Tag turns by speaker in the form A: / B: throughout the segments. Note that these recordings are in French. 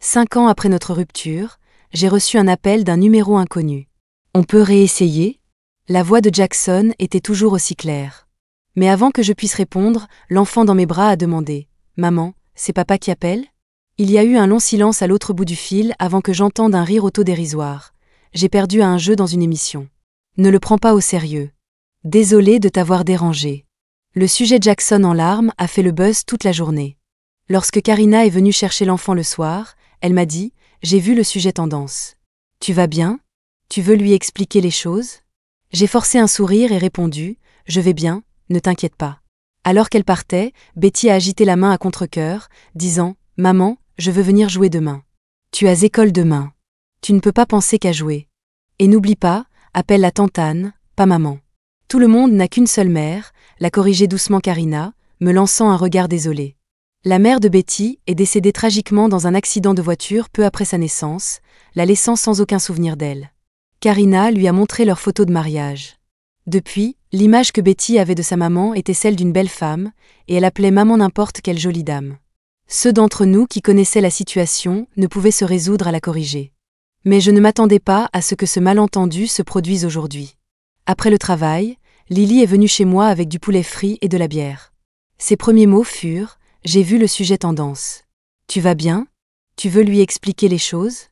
A: 5 ans après notre rupture, j'ai reçu un appel d'un numéro inconnu. On peut réessayer ? La voix de Jackson était toujours aussi claire. Mais avant que je puisse répondre, l'enfant dans mes bras a demandé « Maman, c'est papa qui appelle ?» Il y a eu un long silence à l'autre bout du fil avant que j'entende un rire autodérisoire. J'ai perdu à un jeu dans une émission. Ne le prends pas au sérieux. Désolé de t'avoir dérangé. Le sujet Jackson en larmes a fait le buzz toute la journée. Lorsque Karina est venue chercher l'enfant le soir, elle m'a dit « J'ai vu le sujet tendance. Tu vas bien ? Tu veux lui expliquer les choses ?» J'ai forcé un sourire et répondu « Je vais bien, ne t'inquiète pas. » Alors qu'elle partait, Betty a agité la main à contre-cœur, disant « Maman, je veux venir jouer demain. Tu as école demain. Tu ne peux pas penser qu'à jouer. Et n'oublie pas, appelle la tante Anne, pas maman. » Tout le monde n'a qu'une seule mère, l'a corrigé doucement Karina, me lançant un regard désolé. La mère de Betty est décédée tragiquement dans un accident de voiture peu après sa naissance, la laissant sans aucun souvenir d'elle. Karina lui a montré leurs photos de mariage. Depuis, l'image que Betty avait de sa maman était celle d'une belle femme, et elle appelait maman n'importe quelle jolie dame. Ceux d'entre nous qui connaissaient la situation ne pouvaient se résoudre à la corriger. Mais je ne m'attendais pas à ce que ce malentendu se produise aujourd'hui. Après le travail, Lily est venue chez moi avec du poulet frit et de la bière. Ses premiers mots furent « J'ai vu le sujet tendance. Tu vas bien ? Tu veux lui expliquer les choses ?»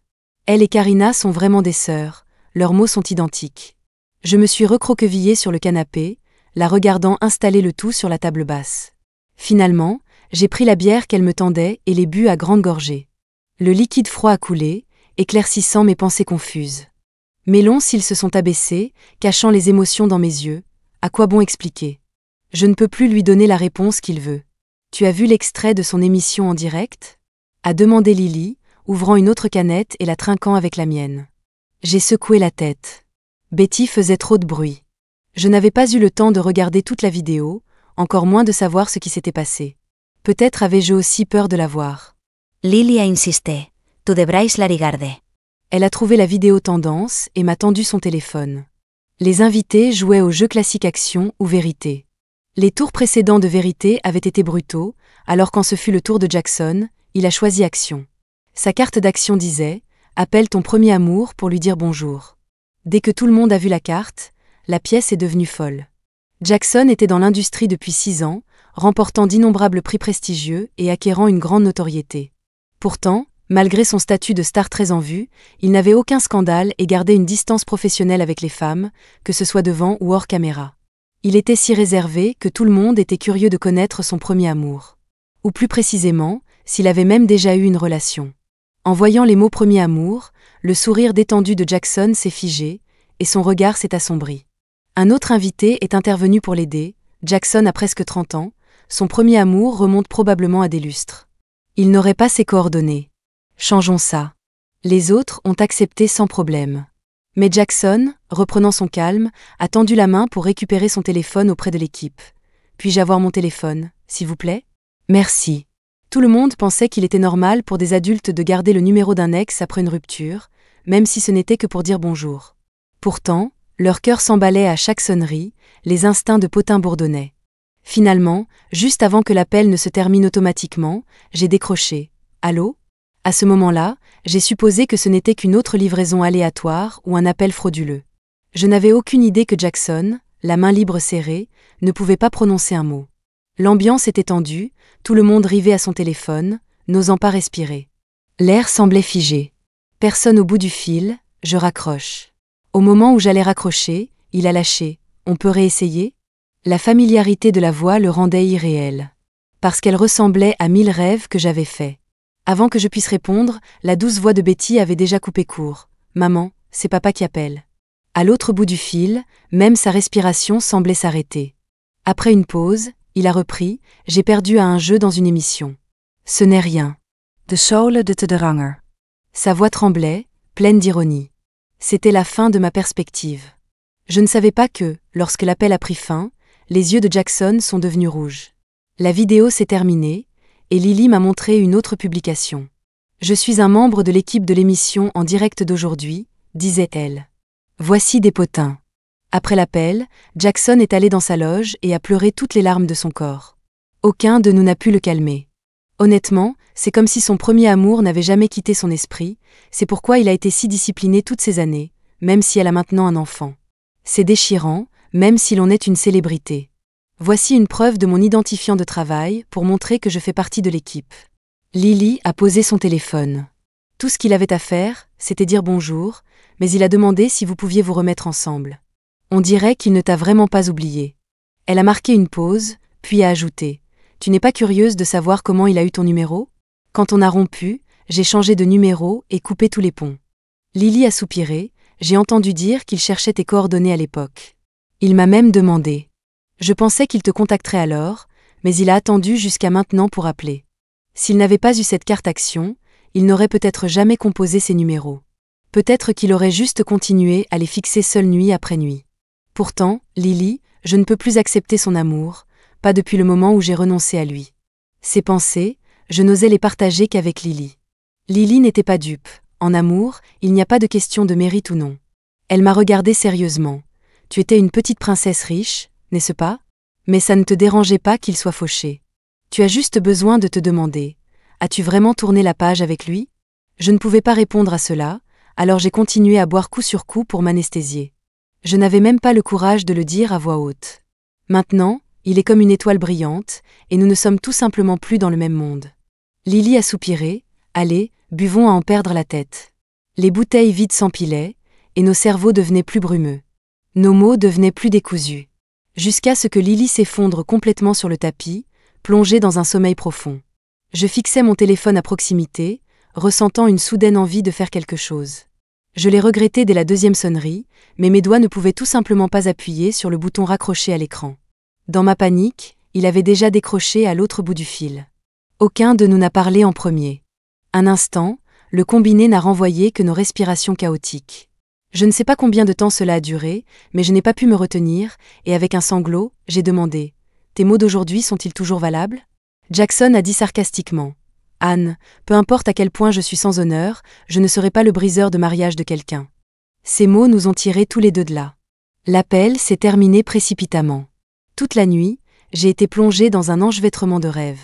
A: Elle et Karina sont vraiment des sœurs, leurs mots sont identiques. Je me suis recroquevillée sur le canapé, la regardant installer le tout sur la table basse. Finalement, j'ai pris la bière qu'elle me tendait et l'ai bu à grandes gorgées. Le liquide froid a coulé, éclaircissant mes pensées confuses. Mes longs cils se sont abaissés, cachant les émotions dans mes yeux. À quoi bon expliquer ? Je ne peux plus lui donner la réponse qu'il veut. Tu as vu l'extrait de son émission en direct ? A demandé Lily, ouvrant une autre canette et la trinquant avec la mienne. J'ai secoué la tête. Betty faisait trop de bruit. Je n'avais pas eu le temps de regarder toute la vidéo, encore moins de savoir ce qui s'était passé. Peut-être avais-je aussi peur de la voir.
B: Lily a insisté. Tu devrais la regarder.
A: Elle a trouvé la vidéo tendance et m'a tendu son téléphone. Les invités jouaient au jeu classique action ou vérité. Les tours précédents de vérité avaient été brutaux, alors quand ce fut le tour de Jackson, il a choisi action. Sa carte d'action disait « Appelle ton premier amour pour lui dire bonjour ». Dès que tout le monde a vu la carte, la pièce est devenue folle. Jackson était dans l'industrie depuis 6 ans, remportant d'innombrables prix prestigieux et acquérant une grande notoriété. Pourtant, malgré son statut de star très en vue, il n'avait aucun scandale et gardait une distance professionnelle avec les femmes, que ce soit devant ou hors caméra. Il était si réservé que tout le monde était curieux de connaître son premier amour. Ou plus précisément, s'il avait même déjà eu une relation. En voyant les mots premier amour, le sourire détendu de Jackson s'est figé, et son regard s'est assombri. Un autre invité est intervenu pour l'aider. Jackson a presque 30 ans, son premier amour remonte probablement à des lustres. Il n'aurait pas ses coordonnées. Changeons ça. Les autres ont accepté sans problème. Mais Jackson, reprenant son calme, a tendu la main pour récupérer son téléphone auprès de l'équipe. « Puis-je avoir mon téléphone, s'il vous plaît ? » « Merci. » Tout le monde pensait qu'il était normal pour des adultes de garder le numéro d'un ex après une rupture, même si ce n'était que pour dire bonjour. Pourtant, leur cœur s'emballait à chaque sonnerie, les instincts de potin bourdonnaient. Finalement, juste avant que l'appel ne se termine automatiquement, j'ai décroché. « Allô ? » À ce moment-là, j'ai supposé que ce n'était qu'une autre livraison aléatoire ou un appel frauduleux. Je n'avais aucune idée que Jackson, la main libre serrée, ne pouvait pas prononcer un mot. L'ambiance était tendue, tout le monde rivait à son téléphone, n'osant pas respirer. L'air semblait figé. Personne au bout du fil, je raccroche. Au moment où j'allais raccrocher, il a lâché. « On peut réessayer ?» La familiarité de la voix le rendait irréel. Parce qu'elle ressemblait à 1000 rêves que j'avais faits. Avant que je puisse répondre, la douce voix de Betty avait déjà coupé court. « Maman, c'est papa qui appelle. » À l'autre bout du fil, même sa respiration semblait s'arrêter. Après une pause, il a repris « J'ai perdu à un jeu dans une émission. » Ce n'est rien. De School de Tederanger. Sa voix tremblait, pleine d'ironie. C'était la fin de ma perspective. Je ne savais pas que, lorsque l'appel a pris fin, les yeux de Jackson sont devenus rouges. La vidéo s'est terminée, et Lily m'a montré une autre publication. « Je suis un membre de l'équipe de l'émission en direct d'aujourd'hui », disait-elle. « Voici des potins. » Après l'appel, Jackson est allé dans sa loge et a pleuré toutes les larmes de son corps. Aucun de nous n'a pu le calmer. Honnêtement, c'est comme si son premier amour n'avait jamais quitté son esprit, c'est pourquoi il a été si discipliné toutes ces années, même si elle a maintenant un enfant. C'est déchirant, même si l'on est une célébrité. Voici une preuve de mon identifiant de travail pour montrer que je fais partie de l'équipe. Lily a posé son téléphone. Tout ce qu'il avait à faire, c'était dire bonjour, mais il a demandé si vous pouviez vous remettre ensemble. On dirait qu'il ne t'a vraiment pas oublié. Elle a marqué une pause, puis a ajouté « Tu n'es pas curieuse de savoir comment il a eu ton numéro ? Quand on a rompu, j'ai changé de numéro et coupé tous les ponts. » Lily a soupiré, j'ai entendu dire qu'il cherchait tes coordonnées à l'époque. Il m'a même demandé. Je pensais qu'il te contacterait alors, mais il a attendu jusqu'à maintenant pour appeler. S'il n'avait pas eu cette carte action, il n'aurait peut-être jamais composé ces numéros. Peut-être qu'il aurait juste continué à les fixer seul nuit après nuit. Pourtant, Lily, je ne peux plus accepter son amour, pas depuis le moment où j'ai renoncé à lui. Ses pensées, je n'osais les partager qu'avec Lily. Lily n'était pas dupe. En amour, il n'y a pas de question de mérite ou non. Elle m'a regardé sérieusement. Tu étais une petite princesse riche, n'est-ce pas ? Mais ça ne te dérangeait pas qu'il soit fauché. Tu as juste besoin de te demander, as-tu vraiment tourné la page avec lui ? Je ne pouvais pas répondre à cela, alors j'ai continué à boire coup sur coup pour m'anesthésier. Je n'avais même pas le courage de le dire à voix haute. Maintenant, il est comme une étoile brillante, et nous ne sommes tout simplement plus dans le même monde. Lily a soupiré, allez, buvons à en perdre la tête. Les bouteilles vides s'empilaient, et nos cerveaux devenaient plus brumeux. Nos mots devenaient plus décousus. Jusqu'à ce que Lily s'effondre complètement sur le tapis, plongée dans un sommeil profond. Je fixais mon téléphone à proximité, ressentant une soudaine envie de faire quelque chose. Je l'ai regretté dès la deuxième sonnerie, mais mes doigts ne pouvaient tout simplement pas appuyer sur le bouton raccroché à l'écran. Dans ma panique, il avait déjà décroché à l'autre bout du fil. Aucun de nous n'a parlé en premier. Un instant, le combiné n'a renvoyé que nos respirations chaotiques. Je ne sais pas combien de temps cela a duré, mais je n'ai pas pu me retenir, et avec un sanglot, j'ai demandé « Tes mots d'aujourd'hui sont-ils toujours valables ?» Jackson a dit sarcastiquement « Anne, peu importe à quel point je suis sans honneur, je ne serai pas le briseur de mariage de quelqu'un. » Ces mots nous ont tirés tous les deux de là. L'appel s'est terminé précipitamment. Toute la nuit, j'ai été plongée dans un enchevêtrement de rêves.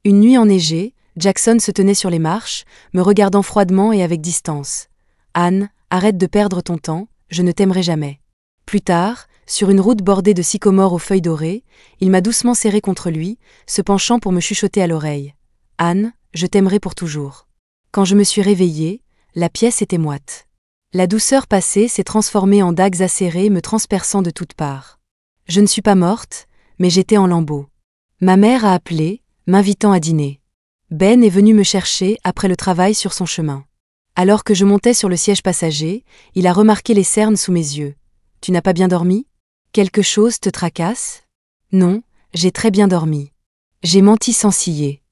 A: Une nuit enneigée, Jackson se tenait sur les marches, me regardant froidement et avec distance. « Anne, arrête de perdre ton temps, je ne t'aimerai jamais. » Plus tard, sur une route bordée de sycomores aux feuilles dorées, il m'a doucement serré contre lui, se penchant pour me chuchoter à l'oreille. « Anne, je t'aimerai pour toujours. » Quand je me suis réveillée, la pièce était moite. La douceur passée s'est transformée en dagues acérées me transperçant de toutes parts. Je ne suis pas morte, mais j'étais en lambeaux. Ma mère a appelé, m'invitant à dîner. Ben est venu me chercher après le travail sur son chemin. Alors que je montais sur le siège passager, il a remarqué les cernes sous mes yeux. « Tu n'as pas bien dormi ? Quelque chose te tracasse ? » « Non, j'ai très bien dormi. » J'ai menti sans ciller.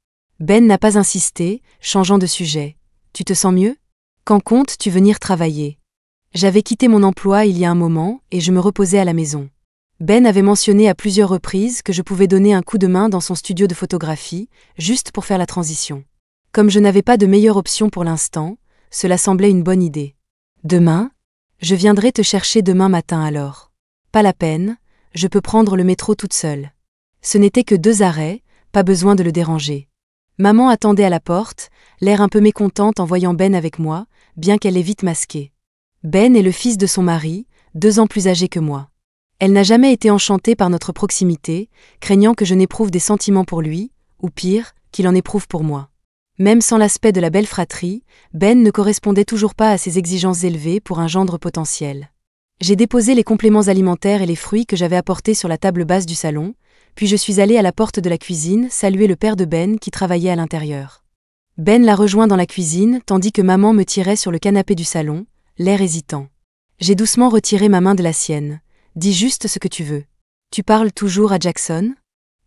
A: Ben n'a pas insisté, changeant de sujet. « Tu te sens mieux ? Quand comptes-tu venir travailler ? » J'avais quitté mon emploi il y a un moment et je me reposais à la maison. Ben avait mentionné à plusieurs reprises que je pouvais donner un coup de main dans son studio de photographie, juste pour faire la transition. Comme je n'avais pas de meilleure option pour l'instant, cela semblait une bonne idée. « Demain ? Je viendrai te chercher demain matin alors. » Pas la peine, je peux prendre le métro toute seule. Ce n'était que 2 arrêts, pas besoin de le déranger. Maman attendait à la porte, l'air un peu mécontente en voyant Ben avec moi, bien qu'elle l'ait vite masqué. Ben est le fils de son mari, 2 ans plus âgé que moi. Elle n'a jamais été enchantée par notre proximité, craignant que je n'éprouve des sentiments pour lui, ou pire, qu'il en éprouve pour moi. Même sans l'aspect de la belle fratrie, Ben ne correspondait toujours pas à ses exigences élevées pour un gendre potentiel. J'ai déposé les compléments alimentaires et les fruits que j'avais apportés sur la table basse du salon, puis je suis allée à la porte de la cuisine saluer le père de Ben qui travaillait à l'intérieur. Ben l'a rejoint dans la cuisine tandis que maman me tirait sur le canapé du salon, l'air hésitant. J'ai doucement retiré ma main de la sienne. « Dis juste ce que tu veux. Tu parles toujours à Jackson ? »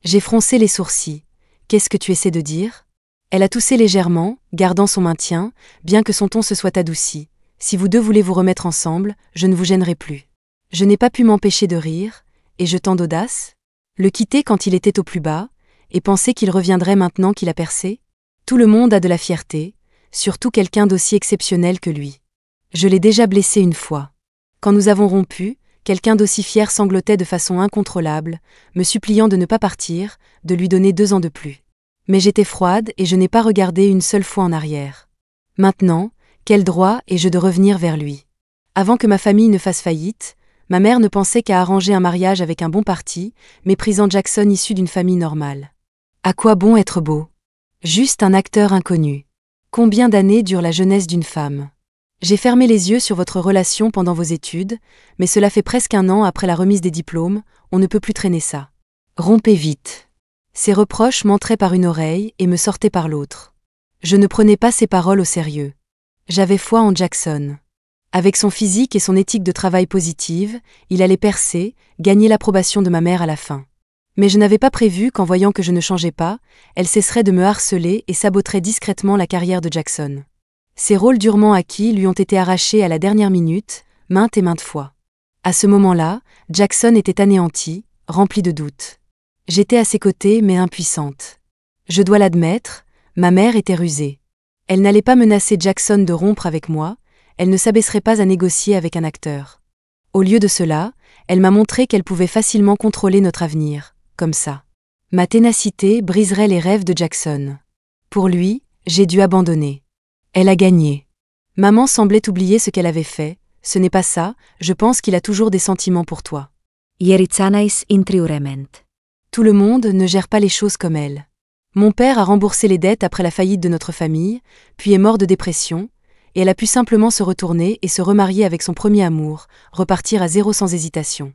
A: J'ai froncé les sourcils. « Qu'est-ce que tu essaies de dire ?» Elle a toussé légèrement, gardant son maintien, bien que son ton se soit adouci. « Si vous deux voulez vous remettre ensemble, je ne vous gênerai plus. » Je n'ai pas pu m'empêcher de rire, et je tant d'audace ? Le quitter quand il était au plus bas, et penser qu'il reviendrait maintenant qu'il a percé ? Tout le monde a de la fierté, surtout quelqu'un d'aussi exceptionnel que lui. Je l'ai déjà blessé une fois. Quand nous avons rompu, quelqu'un d'aussi fier sanglotait de façon incontrôlable, me suppliant de ne pas partir, de lui donner 2 ans de plus. Mais j'étais froide et je n'ai pas regardé une seule fois en arrière. Maintenant, quel droit ai-je de revenir vers lui? Avant que ma famille ne fasse faillite, ma mère ne pensait qu'à arranger un mariage avec un bon parti, méprisant Jackson issu d'une famille normale. À quoi bon être beau? Juste un acteur inconnu. Combien d'années dure la jeunesse d'une femme? J'ai fermé les yeux sur votre relation pendant vos études, mais cela fait presque 1 an après la remise des diplômes, on ne peut plus traîner ça. Rompez vite. Ces reproches m'entraient par une oreille et me sortaient par l'autre. Je ne prenais pas ces paroles au sérieux. J'avais foi en Jackson. Avec son physique et son éthique de travail positive, il allait percer, gagner l'approbation de ma mère à la fin. Mais je n'avais pas prévu qu'en voyant que je ne changeais pas, elle cesserait de me harceler et saboterait discrètement la carrière de Jackson. Ses rôles durement acquis lui ont été arrachés à la dernière minute, maintes et maintes fois. À ce moment-là, Jackson était anéanti, rempli de doutes. J'étais à ses côtés mais impuissante. Je dois l'admettre, ma mère était rusée. Elle n'allait pas menacer Jackson de rompre avec moi, elle ne s'abaisserait pas à négocier avec un acteur. Au lieu de cela, elle m'a montré qu'elle pouvait facilement contrôler notre avenir, comme ça. Ma ténacité briserait les rêves de Jackson. Pour lui, j'ai dû abandonner. Elle a gagné. Maman semblait oublier ce qu'elle avait fait. Ce n'est pas ça, je pense qu'il a toujours des sentiments pour toi.
B: Ieritsanais intriurement.
A: Tout le monde ne gère pas les choses comme elle. Mon père a remboursé les dettes après la faillite de notre famille, puis est mort de dépression, et elle a pu simplement se retourner et se remarier avec son premier amour, repartir à zéro sans hésitation.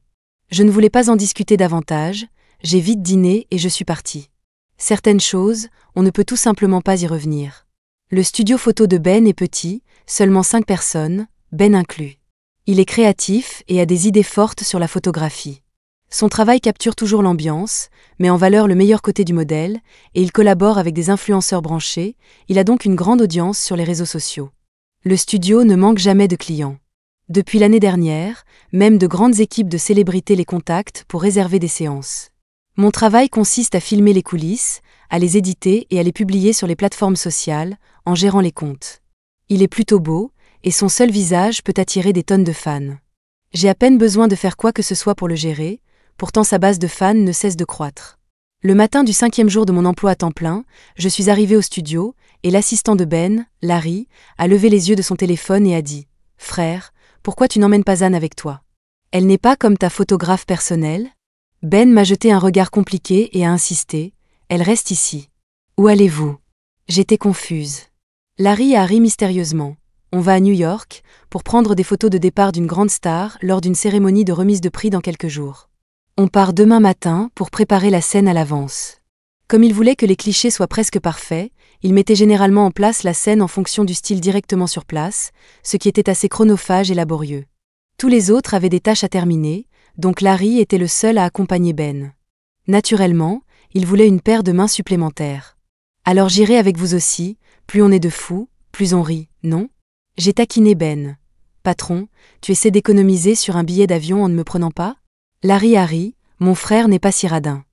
A: Je ne voulais pas en discuter davantage, j'ai vite dîné et je suis partie. Certaines choses, on ne peut tout simplement pas y revenir. Le studio photo de Ben est petit, seulement 5 personnes, Ben inclus. Il est créatif et a des idées fortes sur la photographie. Son travail capture toujours l'ambiance, met en valeur le meilleur côté du modèle, et il collabore avec des influenceurs branchés, il a donc une grande audience sur les réseaux sociaux. Le studio ne manque jamais de clients. Depuis l'année dernière, même de grandes équipes de célébrités les contactent pour réserver des séances. Mon travail consiste à filmer les coulisses, à les éditer et à les publier sur les plateformes sociales, en gérant les comptes. Il est plutôt beau, et son seul visage peut attirer des tonnes de fans. J'ai à peine besoin de faire quoi que ce soit pour le gérer, pourtant sa base de fans ne cesse de croître. Le matin du 5e jour de mon emploi à temps plein, je suis arrivée au studio, et l'assistant de Ben, Larry, a levé les yeux de son téléphone et a dit « Frère, pourquoi tu n'emmènes pas Anne avec toi? Elle n'est pas comme ta photographe personnelle ?» Ben m'a jeté un regard compliqué et a insisté « Elle reste ici. » « Où allez-vous » J'étais confuse. Larry a ri mystérieusement. On va à New York, pour prendre des photos de départ d'une grande star lors d'une cérémonie de remise de prix dans quelques jours. On part demain matin pour préparer la scène à l'avance. Comme il voulait que les clichés soient presque parfaits, il mettait généralement en place la scène en fonction du style directement sur place, ce qui était assez chronophage et laborieux. Tous les autres avaient des tâches à terminer, donc Larry était le seul à accompagner Ben. Naturellement, il voulait une paire de mains supplémentaires. Alors j'irai avec vous aussi, plus on est de fous, plus on rit, non? J'ai taquiné Ben. Patron, tu essaies d'économiser sur un billet d'avion en ne me prenant pas? Larry a ri, mon frère n'est pas si radin.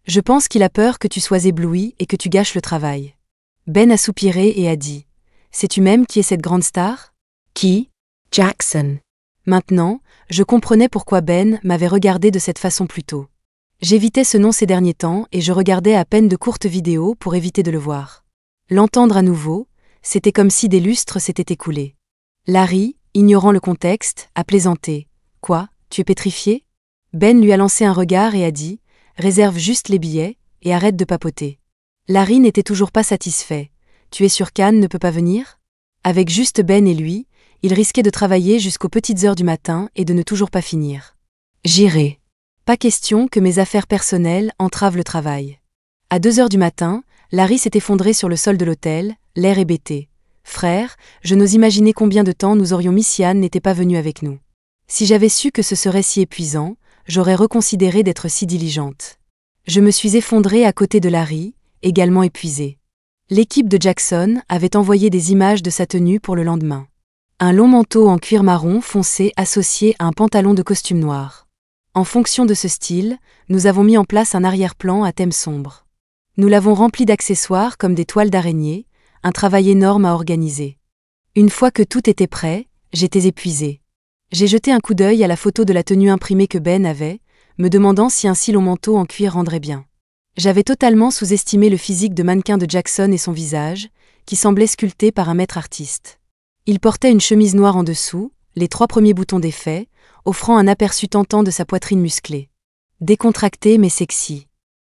A: Je pense qu'il a peur que tu sois ébloui et que tu gâches le travail. Ben a soupiré et a dit. Sais-tu même qui est cette grande star? Qui? Jackson. Maintenant, je comprenais pourquoi Ben m'avait regardé de cette façon plus tôt. J'évitais ce nom ces derniers temps et je regardais à peine de courtes vidéos pour éviter de le voir. L'entendre à nouveau, c'était comme si des lustres s'étaient écoulés. Larry, ignorant le contexte, a plaisanté. « Quoi, tu es pétrifié ?» Ben lui a lancé un regard et a dit « Réserve juste les billets et arrête de papoter. » Larry n'était toujours pas satisfait. « Tu es sûr qu'Anne ne peut pas venir ?» Avec juste Ben et lui, il risquait de travailler jusqu'aux petites heures du matin et de ne toujours pas finir. « J'irai. » Pas question que mes affaires personnelles entravent le travail. À 2 heures du matin, Larry s'est effondré sur le sol de l'hôtel, l'air hébété. « Frère, je n'ose imaginer combien de temps nous aurions mis si Anne n'était pas venue avec nous. Si j'avais su que ce serait si épuisant, j'aurais reconsidéré d'être si diligente. » Je me suis effondrée à côté de Larry, également épuisée. L'équipe de Jackson avait envoyé des images de sa tenue pour le lendemain. Un long manteau en cuir marron foncé associé à un pantalon de costume noir. En fonction de ce style, nous avons mis en place un arrière-plan à thème sombre. Nous l'avons rempli d'accessoires comme des toiles d'araignée, un travail énorme à organiser. Une fois que tout était prêt, j'étais épuisée. J'ai jeté un coup d'œil à la photo de la tenue imprimée que Ben avait, me demandant si un si long manteau en cuir rendrait bien. J'avais totalement sous-estimé le physique de mannequin de Jackson et son visage, qui semblait sculpté par un maître artiste. Il portait une chemise noire en dessous, les 3 premiers boutons défaits, offrant un aperçu tentant de sa poitrine musclée. Décontracté mais sexy.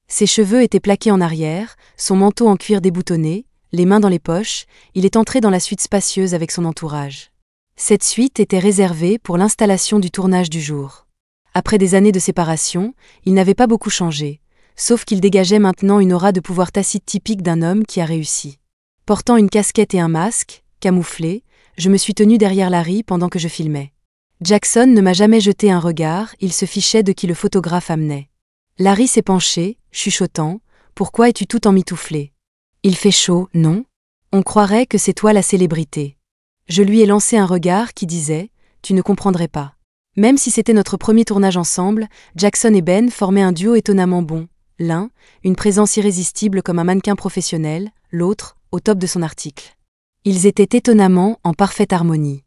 A: Ses cheveux étaient plaqués en arrière, son manteau en cuir déboutonné, les mains dans les poches, il est entré dans la suite spacieuse avec son entourage. Cette suite était réservée pour l'installation du tournage du jour. Après des années de séparation, il n'avait pas beaucoup changé, sauf qu'il dégageait maintenant une aura de pouvoir tacite typique d'un homme qui a réussi. Portant une casquette et un masque, camouflé, je me suis tenu derrière Larry pendant que je filmais. Jackson ne m'a jamais jeté un regard, il se fichait de qui le photographe amenait. Larry s'est penché, chuchotant « Pourquoi es-tu tout emmitouflé ? Il fait chaud, non ? On croirait que c'est toi la célébrité. » Je lui ai lancé un regard qui disait « Tu ne comprendrais pas. » Même si c'était notre premier tournage ensemble, Jackson et Ben formaient un duo étonnamment bon. L'un, une présence irrésistible comme un mannequin professionnel, l'autre, au top de son article. Ils étaient étonnamment en parfaite harmonie.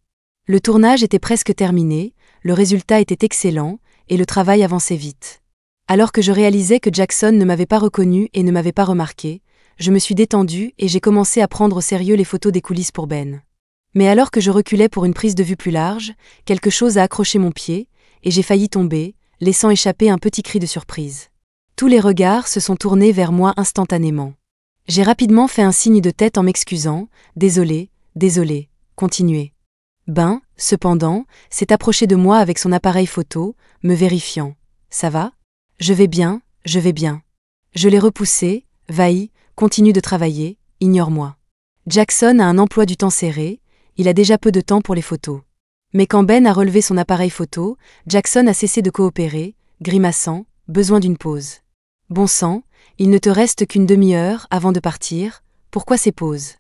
A: Le tournage était presque terminé, le résultat était excellent, et le travail avançait vite. Alors que je réalisais que Jackson ne m'avait pas reconnu et ne m'avait pas remarqué, je me suis détendue et j'ai commencé à prendre au sérieux les photos des coulisses pour Ben. Mais alors que je reculais pour une prise de vue plus large, quelque chose a accroché mon pied, et j'ai failli tomber, laissant échapper un petit cri de surprise. Tous les regards se sont tournés vers moi instantanément. J'ai rapidement fait un signe de tête en m'excusant, « Désolé, désolé, continuez. » Ben, cependant, s'est approché de moi avec son appareil photo, me vérifiant. « Ça va ? » ?»« Je vais bien, je vais bien. » Je l'ai repoussé, « Vas-y, continue de travailler, ignore-moi. » Jackson a un emploi du temps serré, il a déjà peu de temps pour les photos. Mais quand Ben a relevé son appareil photo, Jackson a cessé de coopérer, grimaçant, besoin d'une pause. Bon sang, il ne te reste qu'une demi-heure avant de partir, pourquoi ces pauses ?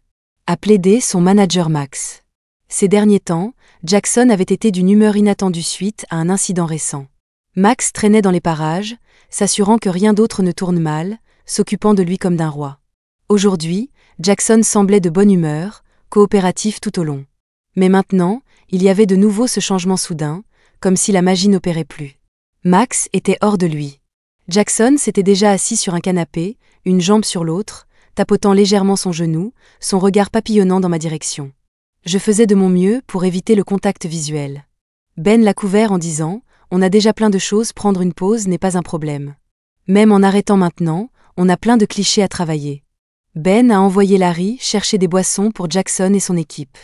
A: A plaidé son manager Max. Ces derniers temps, Jackson avait été d'une humeur inattendue suite à un incident récent. Max traînait dans les parages, s'assurant que rien d'autre ne tourne mal, s'occupant de lui comme d'un roi. Aujourd'hui, Jackson semblait de bonne humeur, coopératif tout au long. Mais maintenant, il y avait de nouveau ce changement soudain, comme si la magie n'opérait plus. Max était hors de lui. Jackson s'était déjà assis sur un canapé, une jambe sur l'autre, tapotant légèrement son genou, son regard papillonnant dans ma direction. Je faisais de mon mieux pour éviter le contact visuel. Ben l'a couvert en disant « On a déjà plein de choses, prendre une pause n'est pas un problème. Même en arrêtant maintenant, on a plein de clichés à travailler. » Ben a envoyé Larry chercher des boissons pour Jackson et son équipe.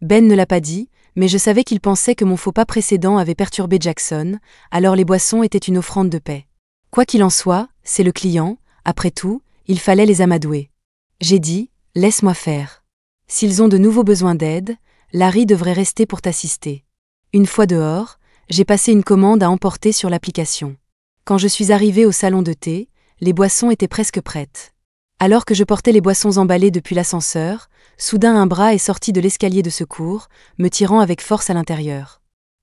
A: Ben ne l'a pas dit, mais je savais qu'il pensait que mon faux pas précédent avait perturbé Jackson, alors les boissons étaient une offrande de paix. Quoi qu'il en soit, c'est le client, après tout, il fallait les amadouer. J'ai dit, laisse-moi faire. S'ils ont de nouveaux besoins d'aide, Larry devrait rester pour t'assister. Une fois dehors, j'ai passé une commande à emporter sur l'application. Quand je suis arrivée au salon de thé, les boissons étaient presque prêtes. Alors que je portais les boissons emballées depuis l'ascenseur, soudain un bras est sorti de l'escalier de secours, me tirant avec force à l'intérieur.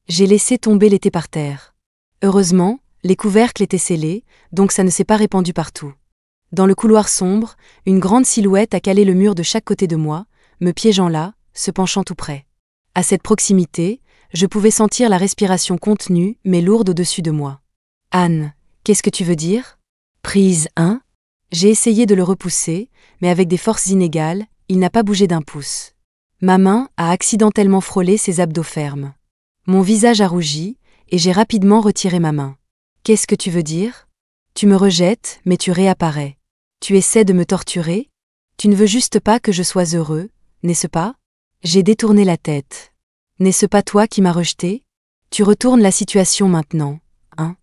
A: J'ai laissé tomber les thés par terre. Heureusement, les couvercles étaient scellés, donc ça ne s'est pas répandu partout. Dans le couloir sombre, une grande silhouette a calé le mur de chaque côté de moi, me piégeant là, se penchant tout près. À cette proximité, je pouvais sentir la respiration contenue mais lourde au-dessus de moi. « Anne, qu'est-ce que tu veux dire ? Prise 1 ?» J'ai essayé de le repousser, mais avec des forces inégales, il n'a pas bougé d'un pouce. Ma main a accidentellement frôlé ses abdos fermes. Mon visage a rougi, et j'ai rapidement retiré ma main. « Qu'est-ce que tu veux dire ? Tu me rejettes, mais tu réapparais. Tu essaies de me torturer ? Tu ne veux juste pas que je sois heureux, n'est-ce pas ? » J'ai détourné la tête. « N'est-ce pas toi qui m'as rejeté ? Tu retournes la situation maintenant, hein ? »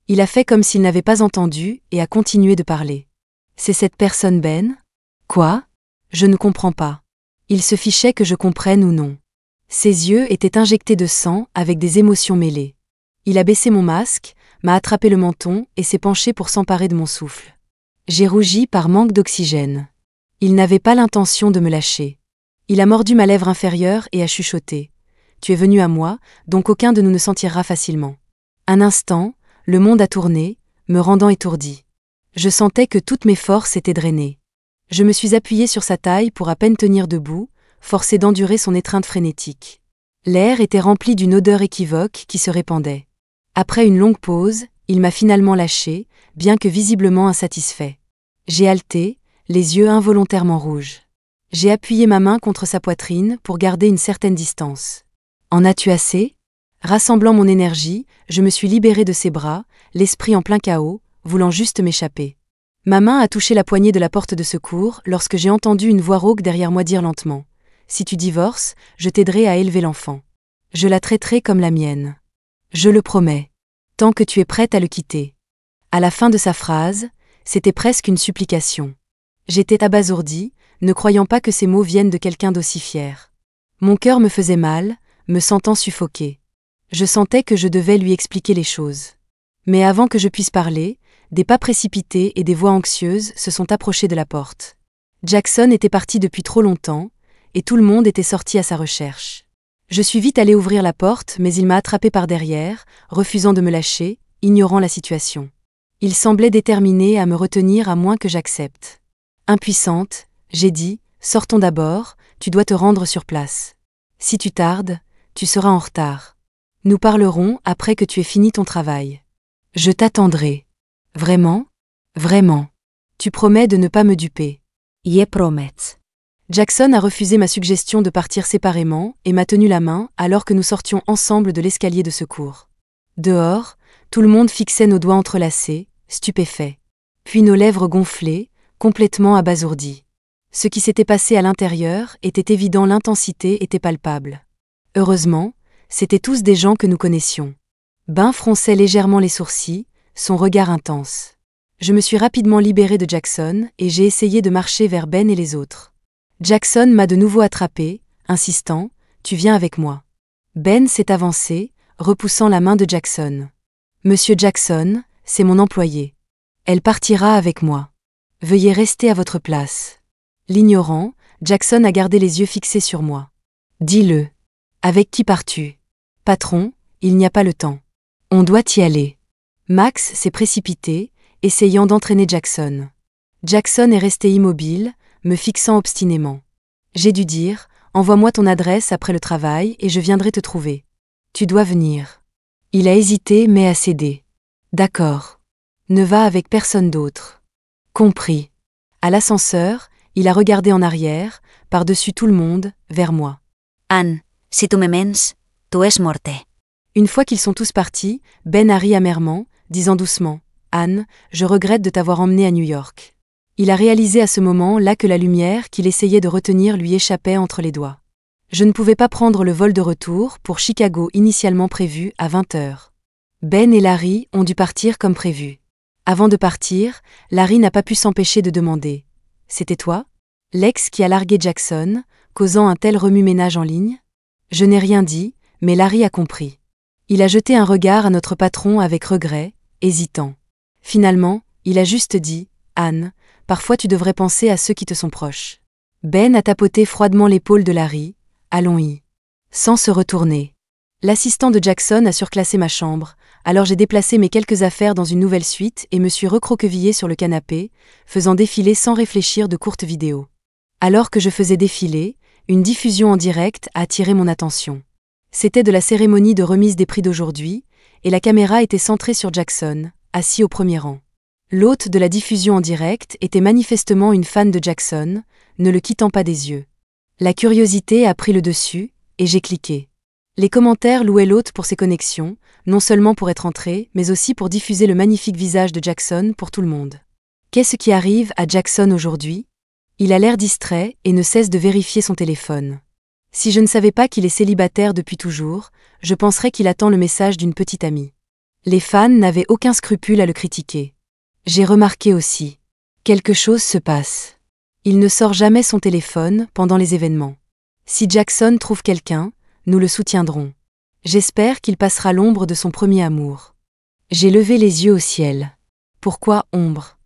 A: Il a fait comme s'il n'avait pas entendu et a continué de parler. « C'est cette personne Ben ? Quoi ? Je ne comprends pas. » Il se fichait que je comprenne ou non. Ses yeux étaient injectés de sang avec des émotions mêlées. Il a baissé mon masque, m'a attrapé le menton et s'est penché pour s'emparer de mon souffle. J'ai rougi par manque d'oxygène. Il n'avait pas l'intention de me lâcher. Il a mordu ma lèvre inférieure et a chuchoté. « Tu es venu à moi, donc aucun de nous ne s'en tirera facilement. » Un instant, le monde a tourné, me rendant étourdi. Je sentais que toutes mes forces étaient drainées. Je me suis appuyée sur sa taille pour à peine tenir debout, forcée d'endurer son étreinte frénétique. L'air était rempli d'une odeur équivoque qui se répandait. Après une longue pause, il m'a finalement lâché, bien que visiblement insatisfait. J'ai haleté, les yeux involontairement rouges. J'ai appuyé ma main contre sa poitrine pour garder une certaine distance. En as-tu assez ? Rassemblant mon énergie, je me suis libérée de ses bras, l'esprit en plein chaos, voulant juste m'échapper. Ma main a touché la poignée de la porte de secours lorsque j'ai entendu une voix rauque derrière moi dire lentement « Si tu divorces, je t'aiderai à élever l'enfant. Je la traiterai comme la mienne. Je le promets. Tant que tu es prête à le quitter. » À la fin de sa phrase, c'était presque une supplication. J'étais abasourdie, ne croyant pas que ces mots viennent de quelqu'un d'aussi fier. Mon cœur me faisait mal, me sentant suffoquée. Je sentais que je devais lui expliquer les choses. Mais avant que je puisse parler, des pas précipités et des voix anxieuses se sont approchés de la porte. Jackson était parti depuis trop longtemps, et tout le monde était sorti à sa recherche. Je suis vite allée ouvrir la porte, mais il m'a attrapée par derrière, refusant de me lâcher, ignorant la situation. Il semblait déterminé à me retenir à moins que j'accepte. Impuissante, j'ai dit, sortons d'abord, tu dois te rendre sur place. Si tu tardes, tu seras en retard. Nous parlerons après que tu aies fini ton travail. Je t'attendrai. Vraiment ? Vraiment. Tu promets de ne pas me duper.
B: Je promet.
A: Jackson a refusé ma suggestion de partir séparément et m'a tenu la main alors que nous sortions ensemble de l'escalier de secours. Dehors, tout le monde fixait nos doigts entrelacés, stupéfaits. Puis nos lèvres gonflées, complètement abasourdies. Ce qui s'était passé à l'intérieur était évident, l'intensité était palpable. Heureusement, c'étaient tous des gens que nous connaissions. Ben fronçait légèrement les sourcils, son regard intense. Je me suis rapidement libérée de Jackson et j'ai essayé de marcher vers Ben et les autres. Jackson m'a de nouveau attrapée, insistant « Tu viens avec moi ». Ben s'est avancé, repoussant la main de Jackson. « Monsieur Jackson, c'est mon employé. Elle partira avec moi. Veuillez rester à votre place. » L'ignorant, Jackson a gardé les yeux fixés sur moi. « Dis-le. Avec qui pars-tu ? » « Patron, il n'y a pas le temps. On doit y aller. » Max s'est précipité, essayant d'entraîner Jackson. Jackson est resté immobile, me fixant obstinément. J'ai dû dire « Envoie-moi ton adresse après le travail et je viendrai te trouver. Tu dois venir. » Il a hésité mais a cédé. « D'accord. Ne va avec personne d'autre. » Compris. À l'ascenseur, il a regardé en arrière, par-dessus tout le monde, vers moi.
B: « Anne, si tu me mens, tu es morte. »
A: Une fois qu'ils sont tous partis, Ben a ri amèrement, disant doucement « Anne, je regrette de t'avoir emmenée à New York. » Il a réalisé à ce moment-là que la lumière qu'il essayait de retenir lui échappait entre les doigts. Je ne pouvais pas prendre le vol de retour pour Chicago initialement prévu à 20h. Ben et Larry ont dû partir comme prévu. Avant de partir, Larry n'a pas pu s'empêcher de demander « C'était toi ? L'ex qui a largué Jackson, causant un tel remue-ménage en ligne ?» Je n'ai rien dit, mais Larry a compris. Il a jeté un regard à notre patron avec regret, hésitant. Finalement, il a juste dit « Anne, parfois tu devrais penser à ceux qui te sont proches. » Ben a tapoté froidement l'épaule de Larry. « Allons-y. » Sans se retourner. L'assistant de Jackson a surclassé ma chambre, alors j'ai déplacé mes quelques affaires dans une nouvelle suite et me suis recroquevillée sur le canapé, faisant défiler sans réfléchir de courtes vidéos. Alors que je faisais défiler, une diffusion en direct a attiré mon attention. C'était de la cérémonie de remise des prix d'aujourd'hui, et la caméra était centrée sur Jackson, assis au premier rang. L'hôte de la diffusion en direct était manifestement une fan de Jackson, ne le quittant pas des yeux. La curiosité a pris le dessus, et j'ai cliqué. Les commentaires louaient l'hôte pour ses connexions, non seulement pour être entré, mais aussi pour diffuser le magnifique visage de Jackson pour tout le monde. Qu'est-ce qui arrive à Jackson aujourd'hui ? Il a l'air distrait et ne cesse de vérifier son téléphone. Si je ne savais pas qu'il est célibataire depuis toujours, je penserais qu'il attend le message d'une petite amie. Les fans n'avaient aucun scrupule à le critiquer. J'ai remarqué aussi. Quelque chose se passe. Il ne sort jamais son téléphone pendant les événements. Si Jackson trouve quelqu'un, nous le soutiendrons. J'espère qu'il passera l'ombre de son premier amour. J'ai levé les yeux au ciel. Pourquoi ombre ?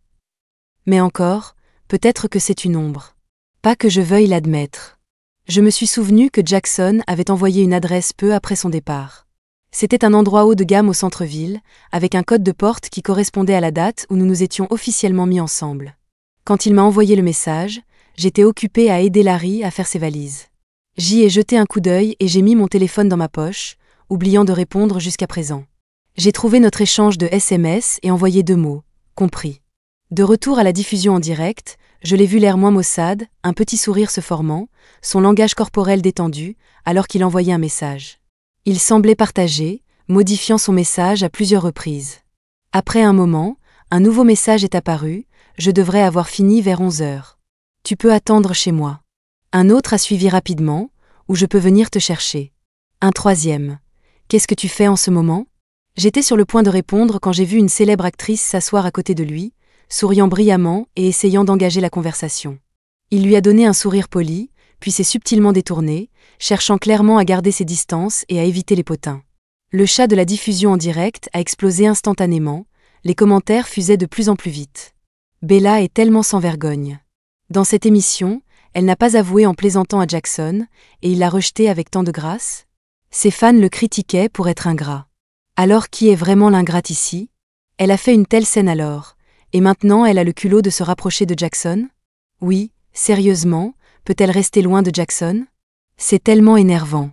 A: Mais encore, peut-être que c'est une ombre. Pas que je veuille l'admettre. Je me suis souvenu que Jackson avait envoyé une adresse peu après son départ. C'était un endroit haut de gamme au centre-ville, avec un code de porte qui correspondait à la date où nous nous étions officiellement mis ensemble. Quand il m'a envoyé le message, j'étais occupée à aider Larry à faire ses valises. J'y ai jeté un coup d'œil et j'ai mis mon téléphone dans ma poche, oubliant de répondre jusqu'à présent. J'ai trouvé notre échange de SMS et envoyé 2 mots, compris. De retour à la diffusion en direct, je l'ai vu l'air moins maussade, un petit sourire se formant, son langage corporel détendu, alors qu'il envoyait un message. Il semblait partagé, modifiant son message à plusieurs reprises. Après un moment, un nouveau message est apparu, je devrais avoir fini vers 11 heures. Tu peux attendre chez moi. Un autre a suivi rapidement, ou je peux venir te chercher. Un troisième. Qu'est-ce que tu fais en ce moment? J'étais sur le point de répondre quand j'ai vu une célèbre actrice s'asseoir à côté de lui, souriant brillamment et essayant d'engager la conversation. Il lui a donné un sourire poli, puis s'est subtilement détourné, cherchant clairement à garder ses distances et à éviter les potins. Le chat de la diffusion en direct a explosé instantanément, les commentaires fusaient de plus en plus vite. Bella est tellement sans vergogne. Dans cette émission, elle n'a pas avoué en plaisantant à Jackson, et il l'a rejeté avec tant de grâce. Ses fans le critiquaient pour être ingrat. Alors qui est vraiment l'ingrate ici? Elle a fait une telle scène alors, et maintenant elle a le culot de se rapprocher de Jackson? Oui, sérieusement, peut-elle rester loin de Jackson? C'est tellement énervant.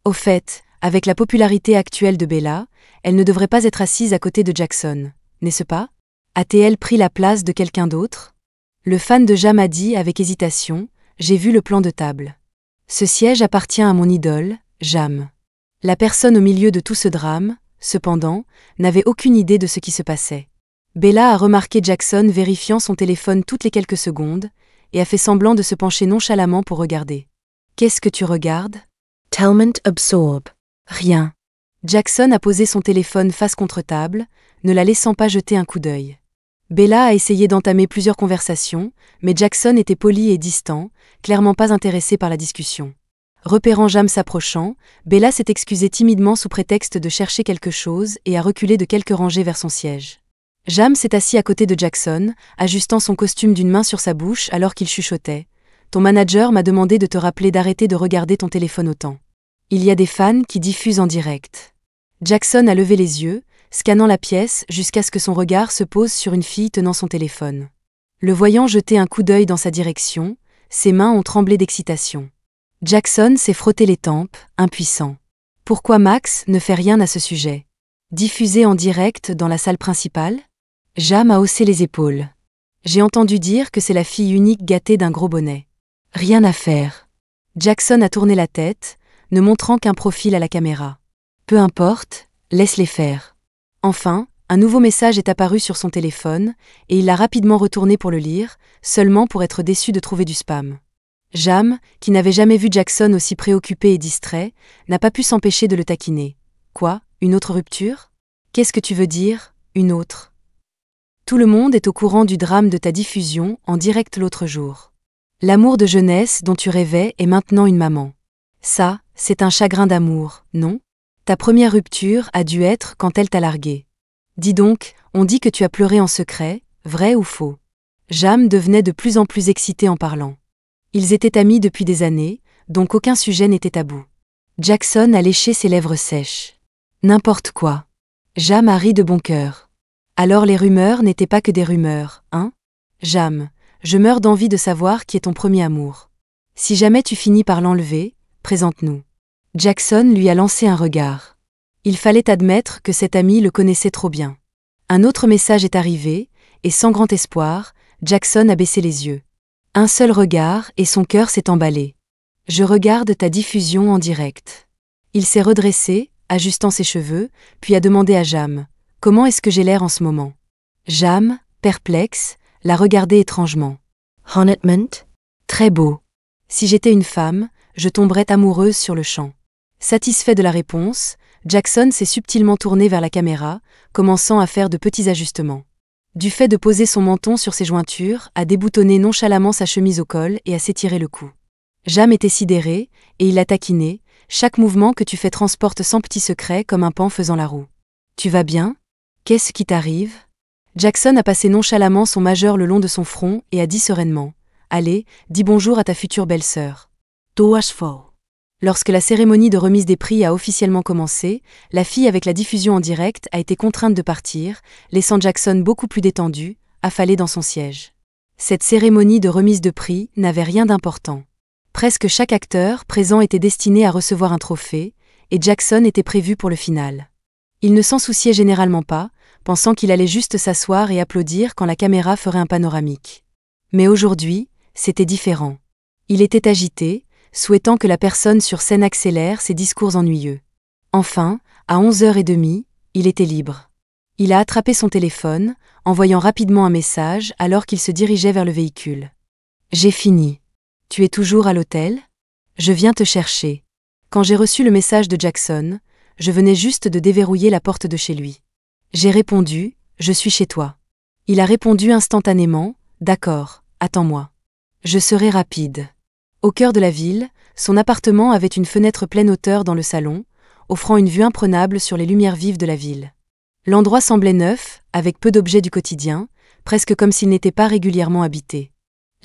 A: Au fait, avec la popularité actuelle de Bella, elle ne devrait pas être assise à côté de Jackson, n'est-ce pas? A-t-elle pris la place de quelqu'un d'autre? Le fan de Jam a dit avec hésitation, j'ai vu le plan de table. Ce siège appartient à mon idole, Jam. La personne au milieu de tout ce drame, cependant, n'avait aucune idée de ce qui se passait. Bella a remarqué Jackson vérifiant son téléphone toutes les quelques secondes, et a fait semblant de se pencher nonchalamment pour regarder. Qu'est-ce que tu regardes?
B: Talment absorb.
A: Rien. Jackson a posé son téléphone face contre table, ne la laissant pas jeter un coup d'œil. Bella a essayé d'entamer plusieurs conversations, mais Jackson était poli et distant, clairement pas intéressé par la discussion. Repérant Jam s'approchant, Bella s'est excusée timidement sous prétexte de chercher quelque chose et a reculé de quelques rangées vers son siège. Jam s'est assis à côté de Jackson, ajustant son costume d'une main sur sa bouche alors qu'il chuchotait. « Ton manager m'a demandé de te rappeler d'arrêter de regarder ton téléphone autant. Il y a des fans qui diffusent en direct. » Jackson a levé les yeux, scannant la pièce jusqu'à ce que son regard se pose sur une fille tenant son téléphone. Le voyant jeter un coup d'œil dans sa direction, ses mains ont tremblé d'excitation. Jackson s'est frotté les tempes, impuissant. Pourquoi Max ne fait rien à ce sujet? Diffusé en direct dans la salle principale? Jam a haussé les épaules. J'ai entendu dire que c'est la fille unique gâtée d'un gros bonnet. Rien à faire. Jackson a tourné la tête, ne montrant qu'un profil à la caméra. Peu importe, laisse-les faire. Enfin, un nouveau message est apparu sur son téléphone, et il l'a rapidement retourné pour le lire, seulement pour être déçu de trouver du spam. Jam, qui n'avait jamais vu Jackson aussi préoccupé et distrait, n'a pas pu s'empêcher de le taquiner. Quoi, une autre rupture? Qu'est-ce que tu veux dire, une autre? Tout le monde est au courant du drame de ta diffusion en direct l'autre jour. L'amour de jeunesse dont tu rêvais est maintenant une maman. Ça, c'est un chagrin d'amour, non? Ta première rupture a dû être quand elle t'a largué. Dis donc, on dit que tu as pleuré en secret, vrai ou faux? Jam devenait de plus en plus excité en parlant. Ils étaient amis depuis des années, donc aucun sujet n'était tabou. Jackson a léché ses lèvres sèches. N'importe quoi. Jam a ri de bon cœur. Alors les rumeurs n'étaient pas que des rumeurs, hein? Jam, je meurs d'envie de savoir qui est ton premier amour. Si jamais tu finis par l'enlever, présente-nous. Jackson lui a lancé un regard. Il fallait admettre que cet ami le connaissait trop bien. Un autre message est arrivé, et sans grand espoir, Jackson a baissé les yeux. Un seul regard et son cœur s'est emballé. Je regarde ta diffusion en direct. Il s'est redressé, ajustant ses cheveux, puis a demandé à Jam, « Comment est-ce que j'ai l'air en ce moment ?» Jam, perplexe, l'a regardé étrangement. « Honnêtement, très beau. Si j'étais une femme, je tomberais amoureuse sur le champ. » Satisfait de la réponse, Jackson s'est subtilement tourné vers la caméra, commençant à faire de petits ajustements. Du fait de poser son menton sur ses jointures, a déboutonné nonchalamment sa chemise au col et a s'étiré le cou. Jam était sidéré, et il l'a taquiné, chaque mouvement que tu fais transporte 100 petits secrets comme un paon faisant la roue. Tu vas bien? Qu'est-ce qui t'arrive? Jackson a passé nonchalamment son majeur le long de son front et a dit sereinement, allez, dis bonjour à ta future belle-sœur. Toas fo. Lorsque la cérémonie de remise des prix a officiellement commencé, la fille avec la diffusion en direct a été contrainte de partir, laissant Jackson beaucoup plus détendu, affalé dans son siège. Cette cérémonie de remise de prix n'avait rien d'important. Presque chaque acteur présent était destiné à recevoir un trophée, et Jackson était prévu pour le final. Il ne s'en souciait généralement pas, pensant qu'il allait juste s'asseoir et applaudir quand la caméra ferait un panoramique. Mais aujourd'hui, c'était différent. Il était agité, souhaitant que la personne sur scène accélère ses discours ennuyeux. Enfin, à 11h30, il était libre. Il a attrapé son téléphone, envoyant rapidement un message alors qu'il se dirigeait vers le véhicule. « J'ai fini. Tu es toujours à l'hôtel ? Je viens te chercher. » Quand j'ai reçu le message de Jackson, je venais juste de déverrouiller la porte de chez lui. J'ai répondu « Je suis chez toi ». Il a répondu instantanément « D'accord, attends-moi. Je serai rapide ». Au cœur de la ville, son appartement avait une fenêtre pleine hauteur dans le salon, offrant une vue imprenable sur les lumières vives de la ville. L'endroit semblait neuf, avec peu d'objets du quotidien, presque comme s'il n'était pas régulièrement habité.